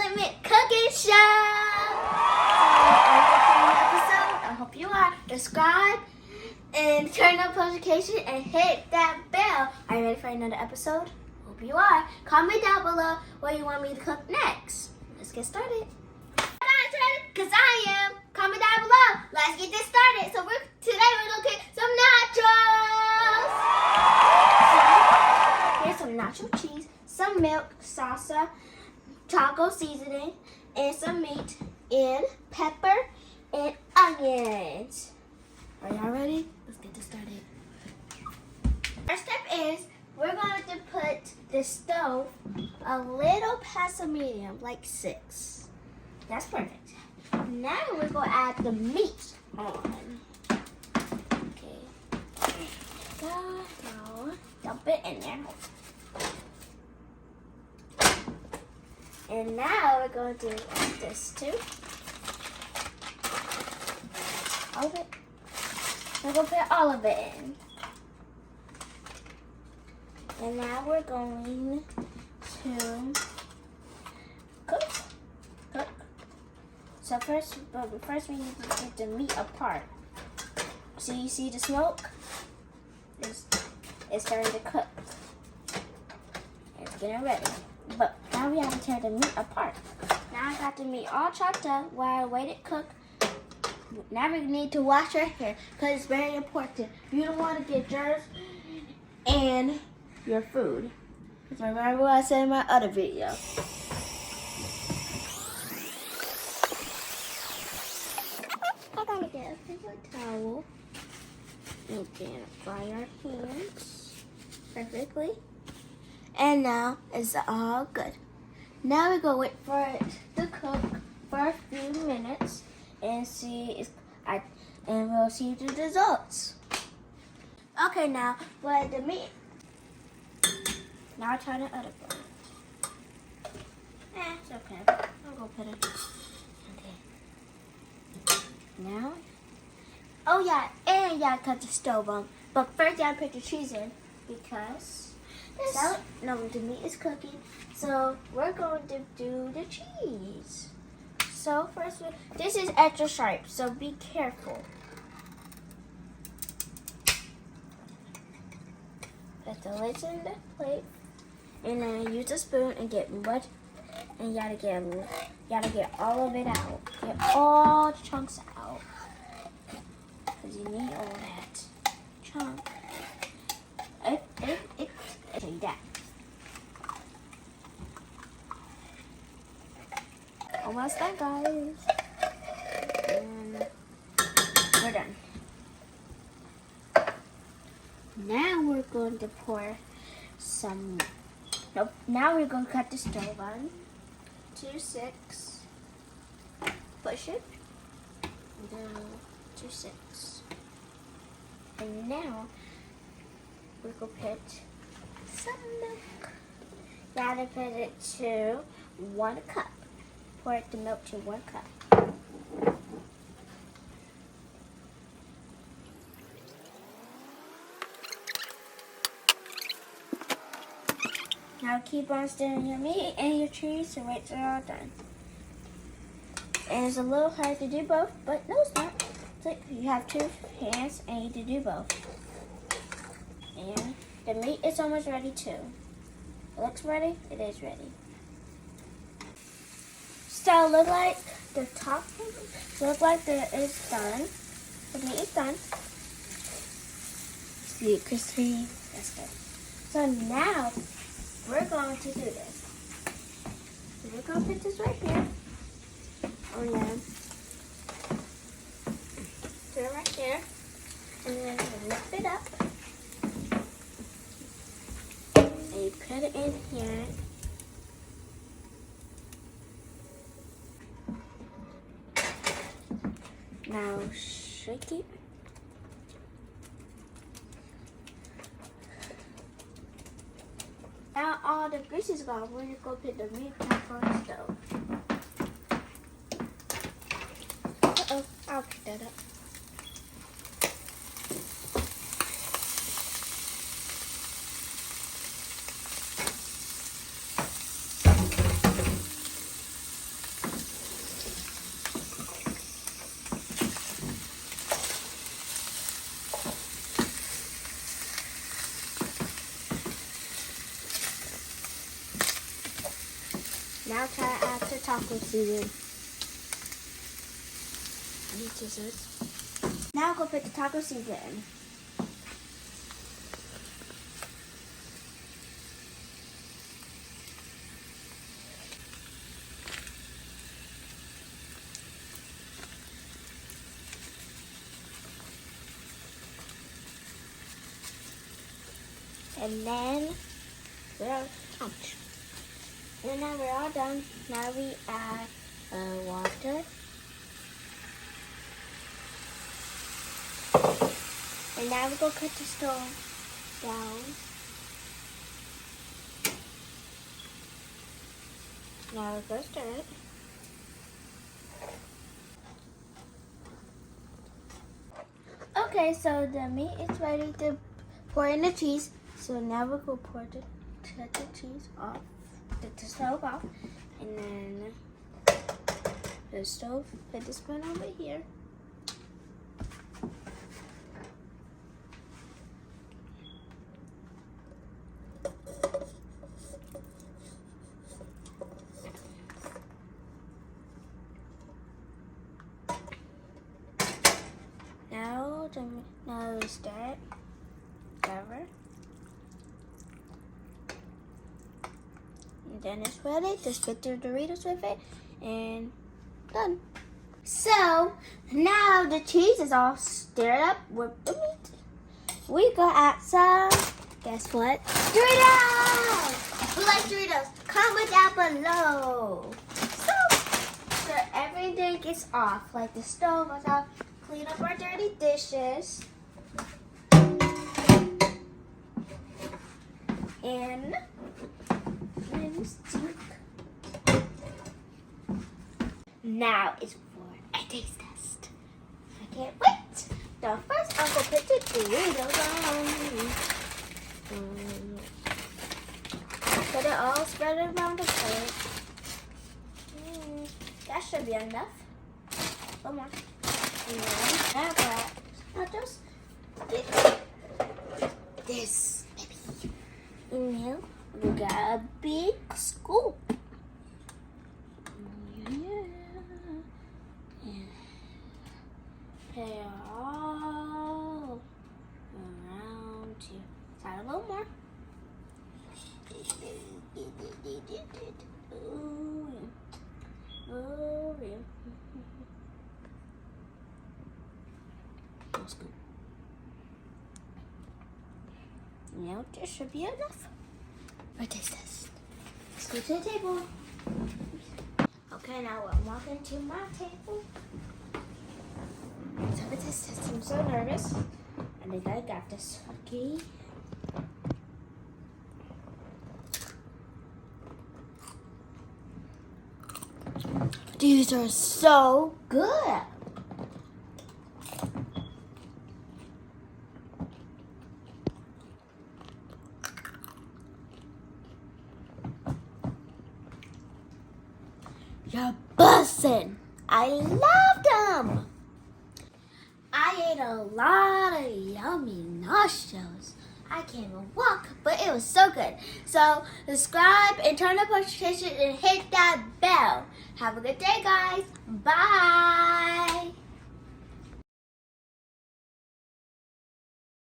ultimate cooking show. Episode. I hope you are. Subscribe and turn on notification and hit that bell. Are you ready for another episode? Hope you are. Comment down below what you want me to cook next. Let's get started. Because I am. Comment down below. Let's get this started. So today we're going to cook some nachos. So here's some nacho cheese, some milk, salsa, taco seasoning, and some meat, and pepper, and onions. Are y'all ready? Let's get this started. First step is we're going to put the stove a little past a medium, like 6. That's perfect. Now we're going to add the meat on. Okay. Now, dump it in there. And now we're going to do this too. All of it. We're going to put all of it in. And now we're going to cook. So first we need to get the meat apart. So you see the smoke? It's starting to cook. It's getting ready. But now we have to tear the meat apart. Now I got the meat all chopped up while I wait it cook. Now we need to wash our hair because it's very important. You don't want to get germs in your food. Remember what I said in my other video. I'm gonna get a paper towel and then dry our hands perfectly. And now it's all good. Now we're gonna wait for it to cook for a few minutes and and we'll see the results. Okay, now for the meat. Now I try the other part. It's okay. I'll go put it. Okay. Now. Oh yeah, and you gotta cut the stove on. But first you gotta put the cheese in because the meat is cooking. So we're going to do the cheese. So first, this is extra sharp, so be careful. Put the lids in the plate, and then use a spoon and get mud. And you gotta get all of it out. Get all the chunks out, cause you need all that chunk. Take that. Almost done, guys. And we're done. Now we're going to pour some. Nope. Now we're going to cut the stove on to 6. Push it down to 6. And now we're going to put some milk. Gotta put it to 1 cup. Pour the milk to 1 cup. Now keep on stirring your meat and your cheese to wait till they're all done. And it's a little hard to do both, but no, it's not. It's like you have 2 hands and you can do both. And the meat is almost ready too. It looks ready. It is ready. So look like the top. Look like it's done. The meat is done. See it crispy. That's good. So now we're going to do this. So we're going to put this right here. And then put it right there. And then lift it up. And you put it in here. Now shake it. Now all the grease is gone. We're going to go put the meat back on the stove. Uh-oh, I'll pick that up. Now try to add the taco seasoning. I need scissors. Now go put the taco seasoning. And then now we're all done. Now we add water. And now we go cut the stove down. Now we go stir it. Okay, so the meat is ready to pour in the cheese. So now we'll go pour the cheese off, the stove off, and then the stove, put the spoon over here. Now we stir it over. And then it's ready. Just put the Doritos with it and done. So now the cheese is all stirred up with the meat. We go add some, guess what? Doritos! Who likes Doritos? Comment down below. So everything is off, like the stove is off. Clean up our dirty dishes. And sink. Now it's for a taste test. I can't wait. So first I'll go put the Doritos on. Put it all spread around the plate. That should be enough. One more. And then I got nachos. This baby. And now we got a big scoop. Yeah. Put it all around here. Add a little more. Oh, yeah. That's good. Now this should be enough. For taste test. Let's go to the table. Okay, now I'm walking to my table. So for taste test, I'm so nervous. I think I got this. Okay. These are so good. You're bussin'. I loved them. I ate a lot of yummy nachos. I can't even walk, but it was so good. So subscribe and turn on notifications and hit that bell. Have a good day, guys. Bye.